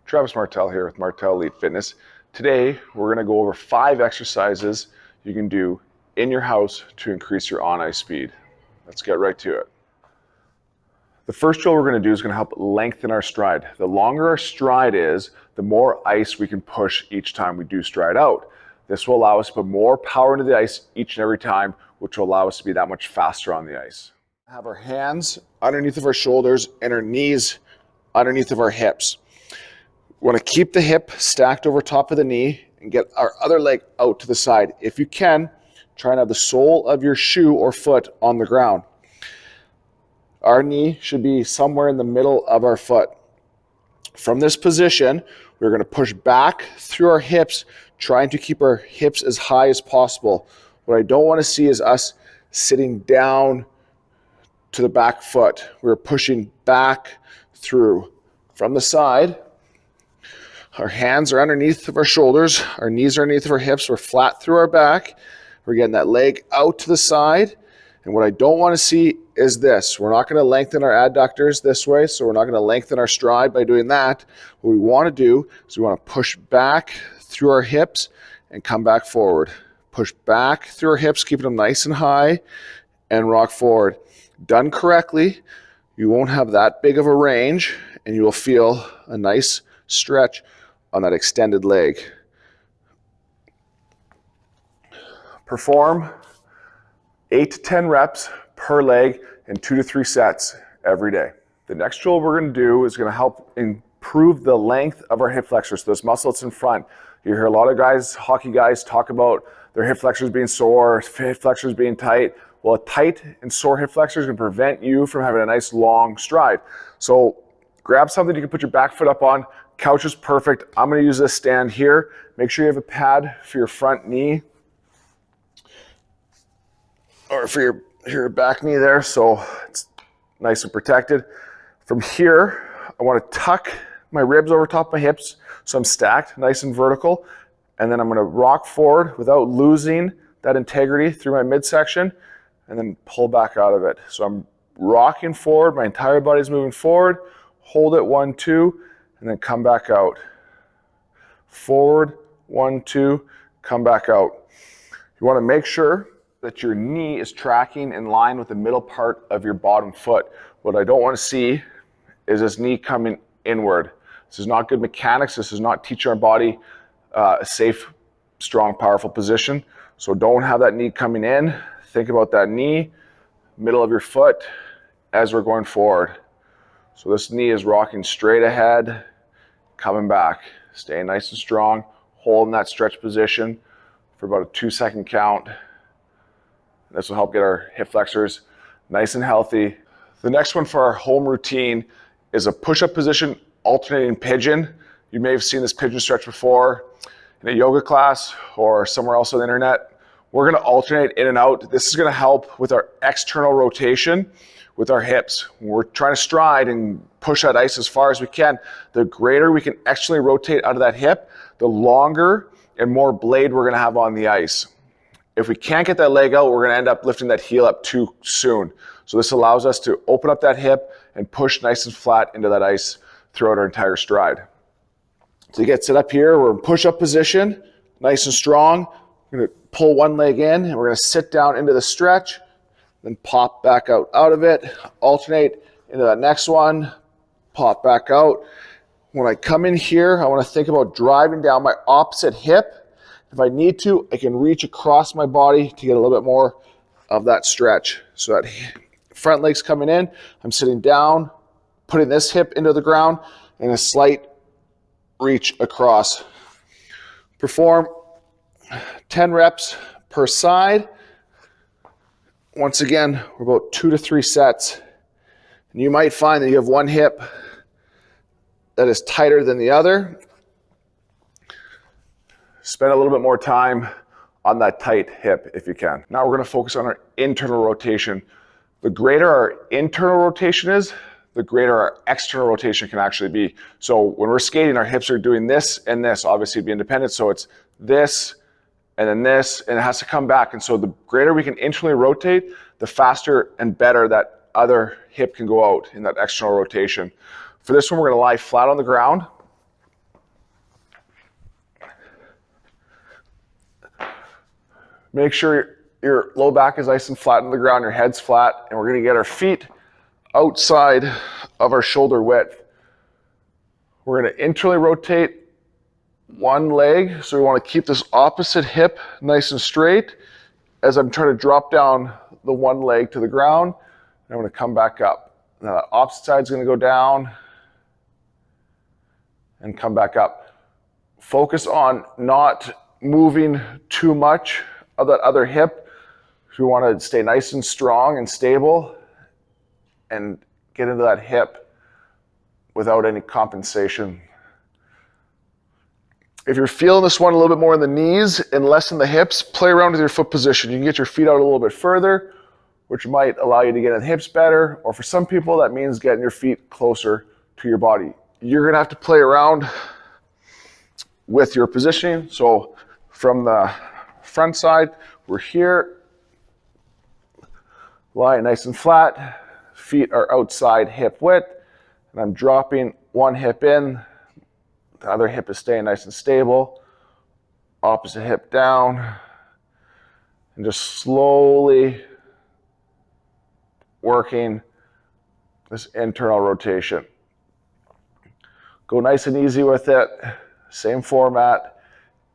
Travis Martell here with Martell Elite Fitness. Today, we're going to go over 5 exercises you can do in your house to increase your on-ice speed. Let's get right to it. The first drill we're going to do is going to help lengthen our stride. The longer our stride is, the more ice we can push each time we do stride out. This will allow us to put more power into the ice each and every time, which will allow us to be that much faster on the ice. Have our hands underneath of our shoulders and our knees underneath of our hips. We want to keep the hip stacked over top of the knee and get our other leg out to the side. If you can, try and have the sole of your shoe or foot on the ground. Our knee should be somewhere in the middle of our foot. From this position, we're going to push back through our hips, trying to keep our hips as high as possible. What I don't want to see is us sitting down to the back foot. We're pushing back through. From the side, our hands are underneath of our shoulders, our knees are underneath of our hips, we're flat through our back. We're getting that leg out to the side. And what I don't want to see is this. We're not going to lengthen our adductors this way, so we're not going to lengthen our stride by doing that. What we want to do is we want to push back through our hips and come back forward. Push back through our hips, keeping them nice and high, and rock forward. Done correctly, you won't have that big of a range, and you will feel a nice stretch on that extended leg. Perform 8 to 10 reps per leg in 2 to 3 sets every day. The next drill we're going to do is going to help improve the length of our hip flexors, so this muscle that's in front. You hear a lot of guys, hockey guys, talk about their hip flexors being sore, hip flexors being tight. Well, a tight and sore hip flexor is going to prevent you from having a nice long stride. So grab something you can put your back foot up on. Couch is perfect. I'm going to use this stand here. Make sure you have a pad for your front knee or for your back knee there, so it's nice and protected. From here, I want to tuck my ribs over top of my hips so I'm stacked nice and vertical, and then I'm going to rock forward without losing that integrity through my midsection, and then pull back out of it. So I'm rocking forward, my entire body's moving forward, hold it 1, 2, and then come back out. Forward, 1, 2, come back out. You want to make sure that your knee is tracking in line with the middle part of your bottom foot. What I don't want to see is this knee coming inward. This is not good mechanics. This is not teaching our body a safe, strong, powerful position. So don't have that knee coming in. Think about that knee, middle of your foot as we're going forward. So this knee is rocking straight ahead, coming back, staying nice and strong, holding that stretch position for about a 2-second count. This will help get our hip flexors nice and healthy. The next one for our home routine is a push-up position alternating pigeon. You may have seen this pigeon stretch before in a yoga class or somewhere else on the internet. We're going to alternate in and out. This is going to help with our external rotation with our hips. When we're trying to stride and push that ice as far as we can, the greater we can externally rotate out of that hip, the longer and more blade we're going to have on the ice. If we can't get that leg out, we're going to end up lifting that heel up too soon. So this allows us to open up that hip and push nice and flat into that ice throughout our entire stride. So you get set up here, we're in push-up position, nice and strong. We're going to pull one leg in, and we're going to sit down into the stretch, then pop back out of it, alternate into that next one, pop back out. When I come in here, I want to think about driving down my opposite hip. If I need to, I can reach across my body to get a little bit more of that stretch. So that front leg's coming in, I'm sitting down, putting this hip into the ground, and a slight reach across. Perform 10 reps per side. Once again, we're about 2 to 3 sets. And you might find that you have one hip that is tighter than the other. Spend a little bit more time on that tight hip if you can. Now we're going to focus on our internal rotation. The greater our internal rotation is, the greater our external rotation can actually be. So when we're skating, our hips are doing this and this, obviously to be independent. So it's this and then this, and it has to come back. And so the greater we can internally rotate, the faster and better that other hip can go out in that external rotation. For this one, we're going to lie flat on the ground. Make sure your low back is nice and flat on the ground, your head's flat, and we're gonna get our feet outside of our shoulder width. We're gonna internally rotate one leg, so we wanna keep this opposite hip nice and straight as I'm trying to drop down the one leg to the ground, and I'm gonna come back up. Now the opposite side's gonna go down and come back up. Focus on not moving too much of that other hip. So we wanna stay nice and strong and stable and get into that hip without any compensation. If you're feeling this one a little bit more in the knees and less in the hips, play around with your foot position. You can get your feet out a little bit further, which might allow you to get in the hips better, or for some people that means getting your feet closer to your body. You're gonna have to play around with your positioning. So from the front side, we're here, lying nice and flat, feet are outside hip width, and I'm dropping one hip in, the other hip is staying nice and stable, opposite hip down, and just slowly working this internal rotation. Go nice and easy with it, same format,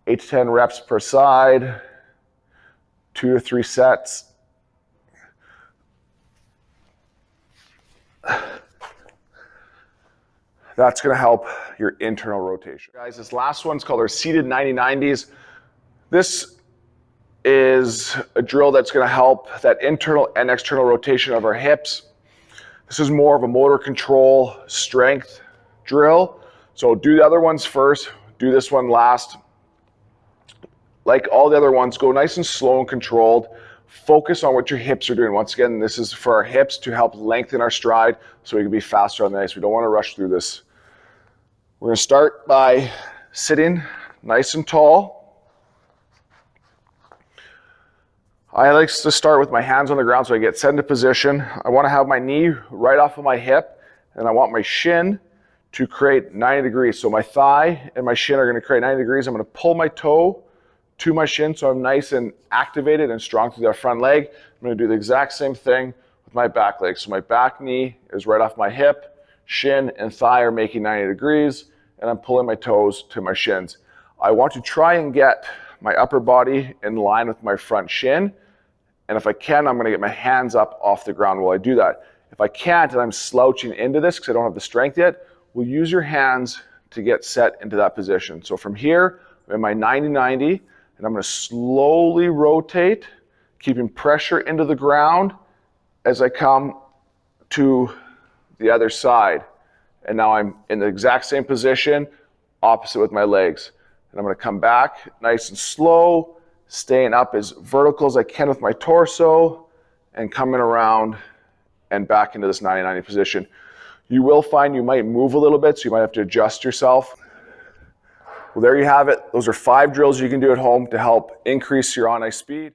8 to 10 reps per side, 2 to 3 sets. That's gonna help your internal rotation. Guys, this last one's called our seated 90-90s. This is a drill that's gonna help that internal and external rotation of our hips. This is more of a motor control strength drill. So do the other ones first, do this one last. Like all the other ones, go nice and slow and controlled. Focus on what your hips are doing. Once again, this is for our hips to help lengthen our stride so we can be faster on the ice. We don't want to rush through this. We're going to start by sitting nice and tall. I like to start with my hands on the ground so I get set into position. I want to have my knee right off of my hip, and I want my shin to create 90 degrees. So my thigh and my shin are going to create 90 degrees. I'm going to pull my toe to my shin so I'm nice and activated and strong through that front leg. I'm going to do the exact same thing with my back leg. So my back knee is right off my hip, shin and thigh are making 90 degrees, and I'm pulling my toes to my shins. I want to try and get my upper body in line with my front shin, and if I can, I'm going to get my hands up off the ground while I do that. If I can't and I'm slouching into this because I don't have the strength yet, we'll use your hands to get set into that position. So from here, I'm in my 90-90, and I'm going to slowly rotate, keeping pressure into the ground as I come to the other side. And now I'm in the exact same position, opposite with my legs. And I'm going to come back nice and slow, staying up as vertical as I can with my torso, and coming around and back into this 90-90 position. You will find you might move a little bit, so you might have to adjust yourself. Well, there you have it. Those are 5 drills you can do at home to help increase your on-ice speed.